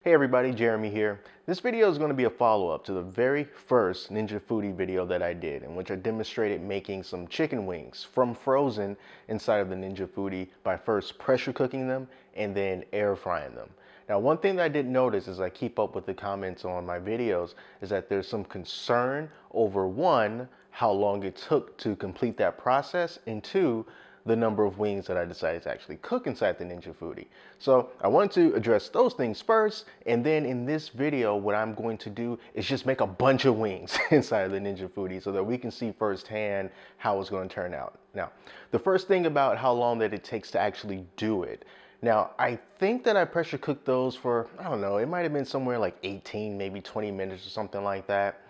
Hey everybody, Jeremy here. This video is going to be a follow-up to the very first Ninja Foodi video that I did, in which I demonstrated making some chicken wings from frozen inside of the Ninja Foodi by first pressure cooking them and then air frying them. Now, one thing that I did notice as I keep up with the comments on my videos is that there's some concern over one, how long it took to complete that process, and two, the number of wings that I decided to actually cook inside the Ninja Foodi. So I wanted to address those things first, and then in this video, what I'm going to do is just make a bunch of wings inside of the Ninja Foodi so that we can see firsthand how it's going to turn out. Now, the first thing about how long that it takes to actually do it. Now, I think that I pressure cooked those for, I don't know, it might have been somewhere like 18, maybe 20 minutes or something like that.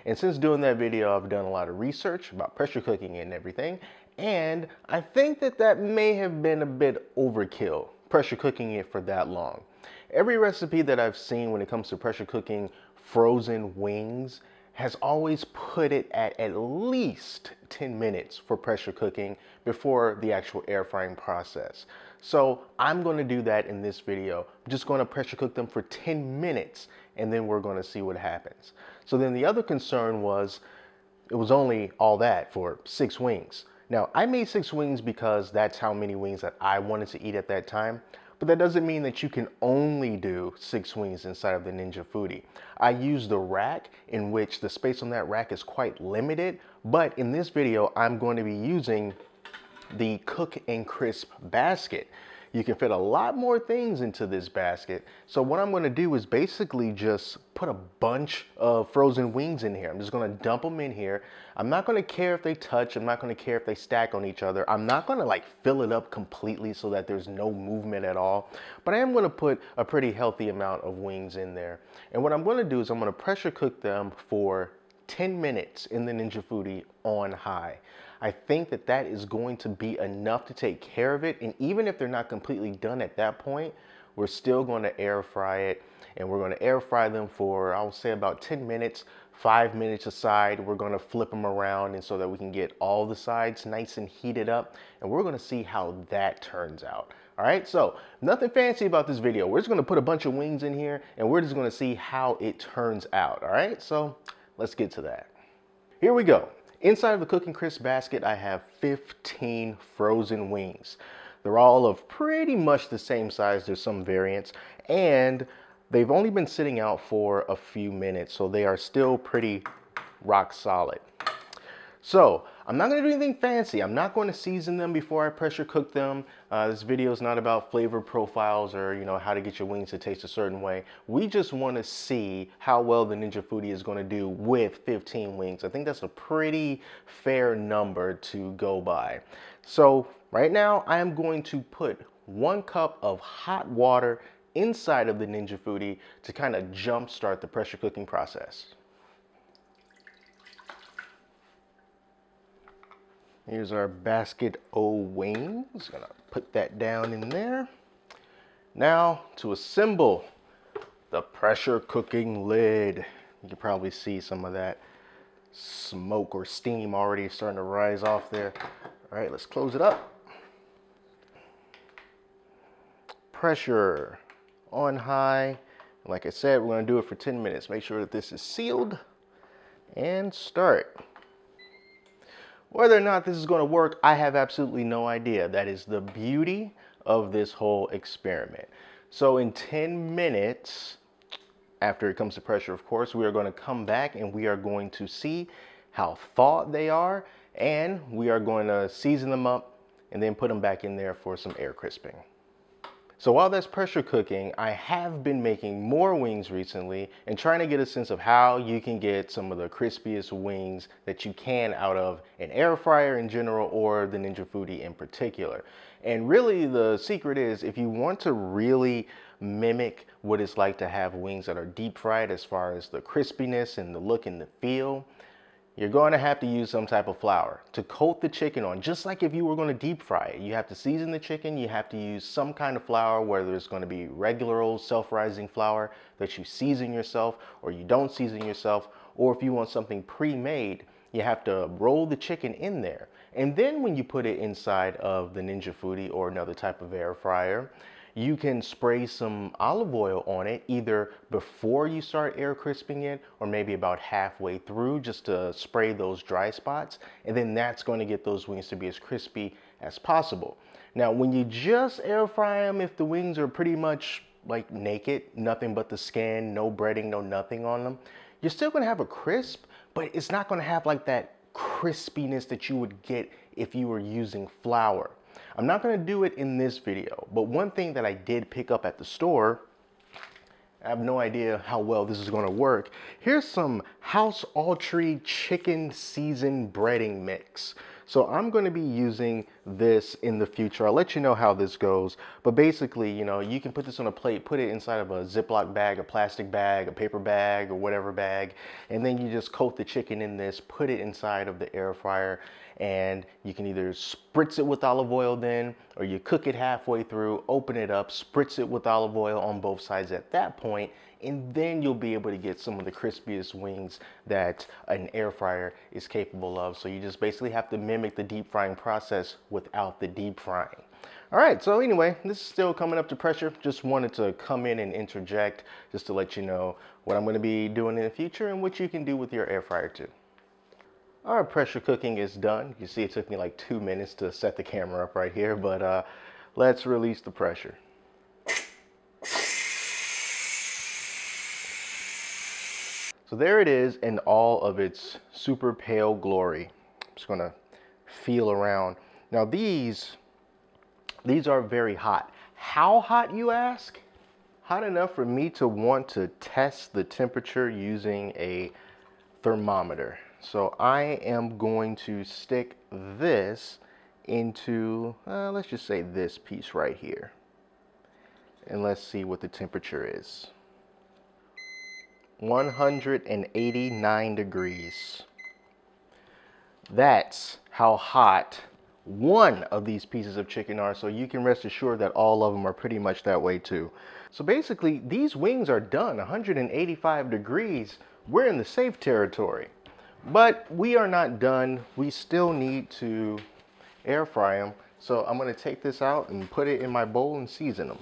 And since doing that video, I've done a lot of research about pressure cooking and everything. And I think that that may have been a bit overkill, pressure cooking it for that long. Every recipe that I've seen when it comes to pressure cooking frozen wings has always put it at least 10 minutes for pressure cooking before the actual air frying process. So I'm going to do that in this video. I'm just going to pressure cook them for 10 minutes and then we're going to see what happens. So then the other concern was it was only all that for 6 wings. Now, I made 6 wings because that's how many wings that I wanted to eat at that time. But that doesn't mean that you can only do 6 wings inside of the Ninja Foodi. I used the rack, in which the space on that rack is quite limited. But in this video, I'm going to be using the Cook and Crisp basket. You can fit a lot more things into this basket. So what I'm going to do is basically just put a bunch of frozen wings in here. I'm just going to dump them in here. I'm not going to care if they touch. I'm not going to care if they stack on each other. I'm not going to like fill it up completely so that there's no movement at all. But I am going to put a pretty healthy amount of wings in there. And what I'm going to do is I'm going to pressure cook them for 10 minutes in the Ninja Foodi on high. I think that that is going to be enough to take care of it. And even if they're not completely done at that point, we're still going to air fry it. And we're going to air fry them for, I would say, about 10 minutes, 5 minutes aside. We're going to flip them around and so that we can get all the sides nice and heated up. And we're going to see how that turns out. All right, so nothing fancy about this video. We're just going to put a bunch of wings in here and we're just going to see how it turns out. All right, so let's get to that. Here we go. Inside of the Cook and Crisp basket, I have 15 frozen wings. They're all of pretty much the same size. There's some variants, and they've only been sitting out for a few minutes, so they are still pretty rock solid. So I'm not going to do anything fancy. I'm not going to season them before I pressure cook them. This video is not about flavor profiles or how to get your wings to taste a certain way. We just want to see how well the Ninja Foodi is going to do with 15 wings. I think that's a pretty fair number to go by. So right now I am going to put 1 cup of hot water inside of the Ninja Foodi to kind of jumpstart the pressure cooking process. Here's our basket of wings. Gonna put that down in there. Now to assemble the pressure cooking lid. You can probably see some of that smoke or steam already starting to rise off there. All right, let's close it up. Pressure on high. Like I said, we're gonna do it for 10 minutes. Make sure that this is sealed and start. Whether or not this is going to work, I have absolutely no idea. That is the beauty of this whole experiment. So in 10 minutes, after it comes to pressure, of course, we are going to come back and we are going to see how thawed they are, and we are going to season them up and then put them back in there for some air crisping. So while that's pressure cooking, I have been making more wings recently and trying to get a sense of how you can get some of the crispiest wings that you can out of an air fryer in general or the Ninja Foodi in particular. And really the secret is, if you want to really mimic what it's like to have wings that are deep fried as far as the crispiness and the look and the feel, you're going to have to use some type of flour to coat the chicken on, just like if you were going to deep fry it. You have to season the chicken, you have to use some kind of flour, whether it's going to be regular old self-rising flour that you season yourself or you don't season yourself, or if you want something pre-made, you have to roll the chicken in there. And then when you put it inside of the Ninja Foodi or another type of air fryer, you can spray some olive oil on it either before you start air crisping it or maybe about halfway through, just to spray those dry spots. And then that's going to get those wings to be as crispy as possible. Now, when you just air fry them, if the wings are pretty much like naked, nothing but the skin, no breading, no nothing on them, you're still going to have a crisp, but it's not going to have like that crispiness that you would get if you were using flour. I'm not going to do it in this video, but one thing that I did pick up at the store, I have no idea how well this is going to work. Here's some House Autry chicken seasoned breading mix. So I'm going to be using this in the future. I'll let you know how this goes. But basically, you know, you can put this on a plate, put it inside of a Ziploc bag, a plastic bag, a paper bag, or whatever bag. And then you just coat the chicken in this, put it inside of the air fryer. And you can either spritz it with olive oil then, or you cook it halfway through, open it up, spritz it with olive oil on both sides at that point, and then you'll be able to get some of the crispiest wings that an air fryer is capable of. So you just basically have to mimic the deep frying process without the deep frying. All right, so anyway, this is still coming up to pressure. Just wanted to come in and interject just to let you know what I'm going to be doing in the future and what you can do with your air fryer too. Our pressure cooking is done. You see it took me like 2 minutes to set the camera up right here, but let's release the pressure. So there it is in all of its super pale glory. I'm just gonna feel around. Now these are very hot. How hot, you ask? Hot enough for me to want to test the temperature using a thermometer. So I am going to stick this into, let's just say this piece right here. And let's see what the temperature is. 189 degrees. That's how hot one of these pieces of chicken are, so you can rest assured that all of them are pretty much that way too. So basically, these wings are done 185 degrees. We're in the safe territory. But we are not done. We still need to air fry them. So I'm going to take this out and put it in my bowl and season them.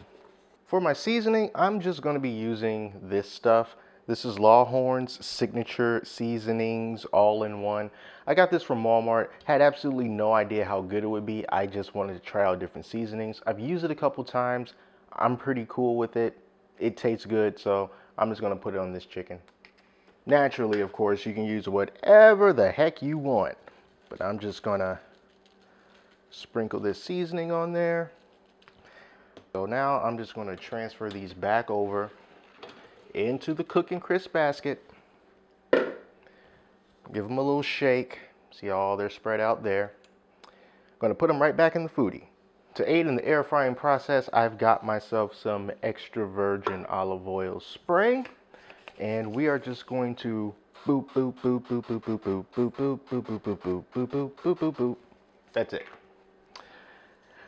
For my seasoning, I'm just going to be using this stuff. This is Lawhorn's Signature Seasonings All-in-One. I got this from Walmart. Had absolutely no idea how good it would be. I just wanted to try out different seasonings. I've used it a couple times. I'm pretty cool with it. It tastes good, so I'm just going to put it on this chicken. Naturally, of course, you can use whatever the heck you want, but I'm just gonna sprinkle this seasoning on there. So now I'm just gonna transfer these back over into the cooking crisp basket. Give them a little shake. See how they're spread out there. Gonna put them right back in the Foodi. To aid in the air frying process, I've got myself some extra virgin olive oil spray. And we are just going to boop, boop, boop, boop, boop, boop, boop, boop, boop, boop, boop, boop, boop, boop, boop, boop, boop, boop. That's it.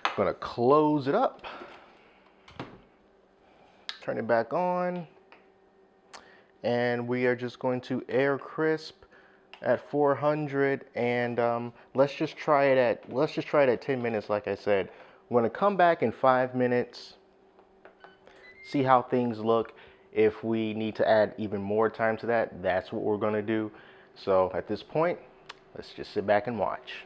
I'm gonna close it up. Turn it back on. And we are just going to air crisp at 400. And let's just try it at 10 minutes, like I said. We're gonna come back in 5 minutes, see how things look. If we need to add even more time to that, that's what we're going to do. So at this point, let's just sit back and watch.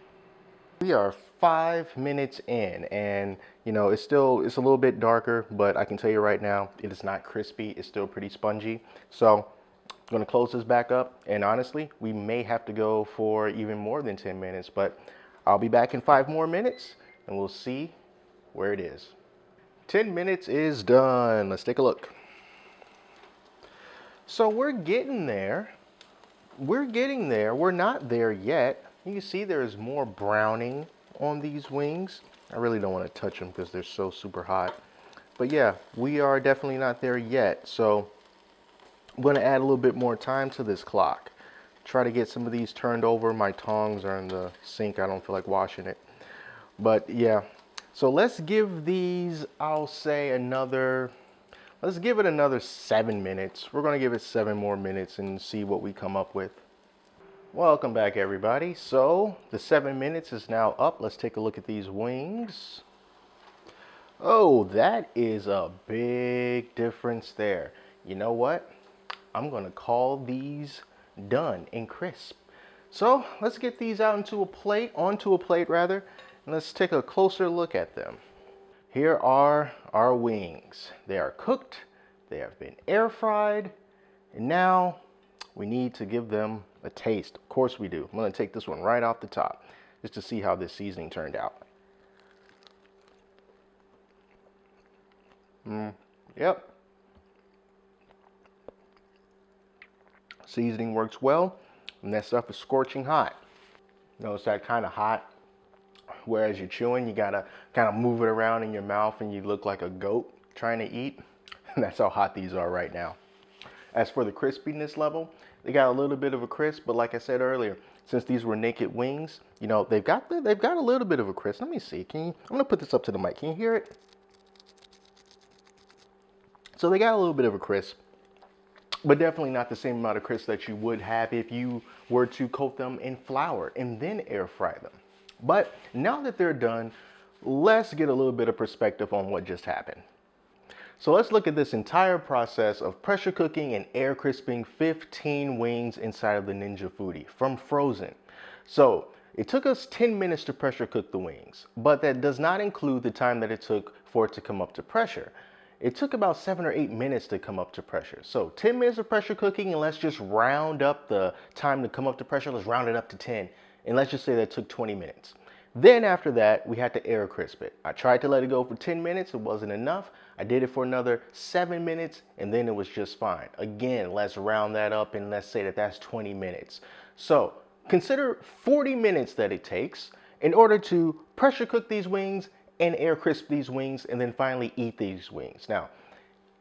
We are 5 minutes in, and you know, it's a little bit darker, but I can tell you right now, it is not crispy. It's still pretty spongy. So I'm going to close this back up, and honestly, we may have to go for even more than 10 minutes, but I'll be back in 5 more minutes, and we'll see where it is. 10 minutes is done. Let's take a look. So we're getting there. We're getting there. We're not there yet. You can see there's more browning on these wings. I really don't want to touch them because they're so super hot. But yeah, we are definitely not there yet. So I'm going to add a little bit more time to this clock. Try to get some of these turned over. My tongs are in the sink. I don't feel like washing it. But yeah, so let's give these, I'll say let's give it another 7 minutes. We're going to give it 7 more minutes and see what we come up with. Welcome back, everybody. So the 7 minutes is now up. Let's take a look at these wings. Oh, that is a big difference there. You know what? I'm gonna call these done and crisp. So let's get these out onto a plate rather, and let's take a closer look at them. Here are our wings. They are cooked, they have been air fried, and now we need to give them a taste. Of course we do. I'm gonna take this one right off the top just to see how this seasoning turned out. Yep. Seasoning works well, and that stuff is scorching hot. Notice that kind of hot, whereas you're chewing, you gotta kind of move it around in your mouth and you look like a goat trying to eat. And that's how hot these are right now. As for the crispiness level, they got a little bit of a crisp, but like I said earlier, since these were naked wings, you know, they've got a little bit of a crisp. Let me see. I'm gonna put this up to the mic. Can you hear it? So they got a little bit of a crisp, but definitely not the same amount of crisp that you would have if you were to coat them in flour and then air fry them. But now that they're done, let's get a little bit of perspective on what just happened. So let's look at this entire process of pressure cooking and air crisping 15 wings inside of the Ninja Foodi from frozen. So it took us 10 minutes to pressure cook the wings, but that does not include the time that it took for it to come up to pressure. It took about 7 or 8 minutes to come up to pressure. So 10 minutes of pressure cooking, and let's just round up the time to come up to pressure. Let's round it up to 10. And let's just say that took 20 minutes. Then after that, we had to air crisp it. I tried to let it go for 10 minutes. It wasn't enough. I did it for another 7 minutes, and then it was just fine. Again, let's round that up, and let's say that that's 20 minutes. So consider 40 minutes that it takes in order to pressure cook these wings and air crisp these wings and then finally eat these wings. Now,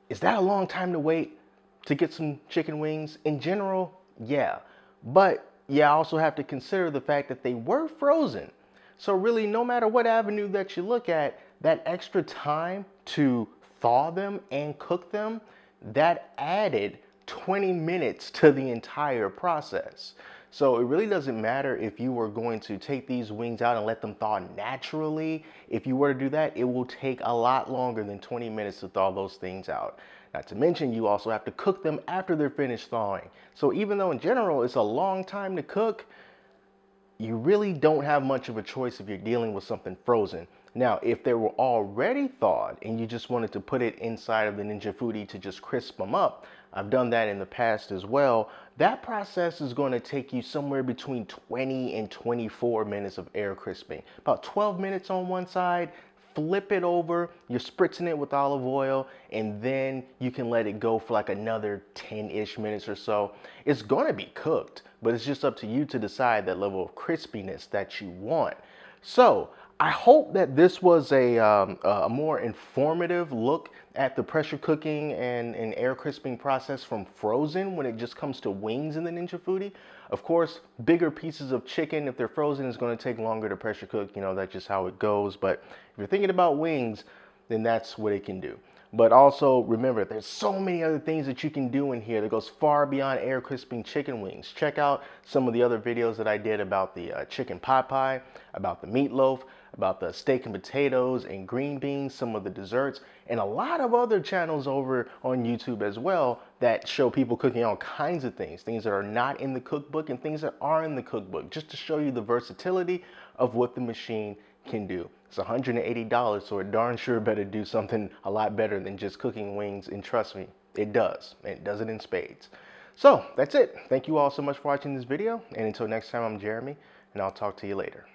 is that a long time to wait to get some chicken wings? In general, yeah. But yeah, I also have to consider the fact that they were frozen. So really, no matter what avenue that you look at, that extra time to thaw them and cook them, that added 20 minutes to the entire process. So it really doesn't matter if you were going to take these wings out and let them thaw naturally. If you were to do that, it will take a lot longer than 20 minutes to thaw those things out. Not to mention, you also have to cook them after they're finished thawing. So even though in general it's a long time to cook, you really don't have much of a choice if you're dealing with something frozen. Now, if they were already thawed and you just wanted to put it inside of the Ninja Foodi to just crisp them up, I've done that in the past as well. That process is going to take you somewhere between 20 and 24 minutes of air crisping. About 12 minutes on one side, flip it over, you're spritzing it with olive oil, and then you can let it go for like another 10-ish minutes or so. It's going to be cooked, but it's just up to you to decide that level of crispiness that you want. So I hope that this was a more informative look at the pressure cooking and air crisping process from frozen when it just comes to wings in the Ninja Foodi. Of course, bigger pieces of chicken, if they're frozen, is going to take longer to pressure cook. You know, that's just how it goes. But if you're thinking about wings, then that's what it can do. But also remember, there's so many other things that you can do in here that goes far beyond air crisping chicken wings. Check out some of the other videos that I did about the chicken pot pie, about the meatloaf, about the steak and potatoes and green beans, some of the desserts, and a lot of other channels over on YouTube as well that show people cooking all kinds of things that are not in the cookbook and things that are in the cookbook, just to show you the versatility of what the machine can do. It's $180, so it darn sure better do something a lot better than just cooking wings, and trust me, it does. And it does it in spades. So that's it. Thank you all so much for watching this video, and until next time, I'm Jeremy, and I'll talk to you later.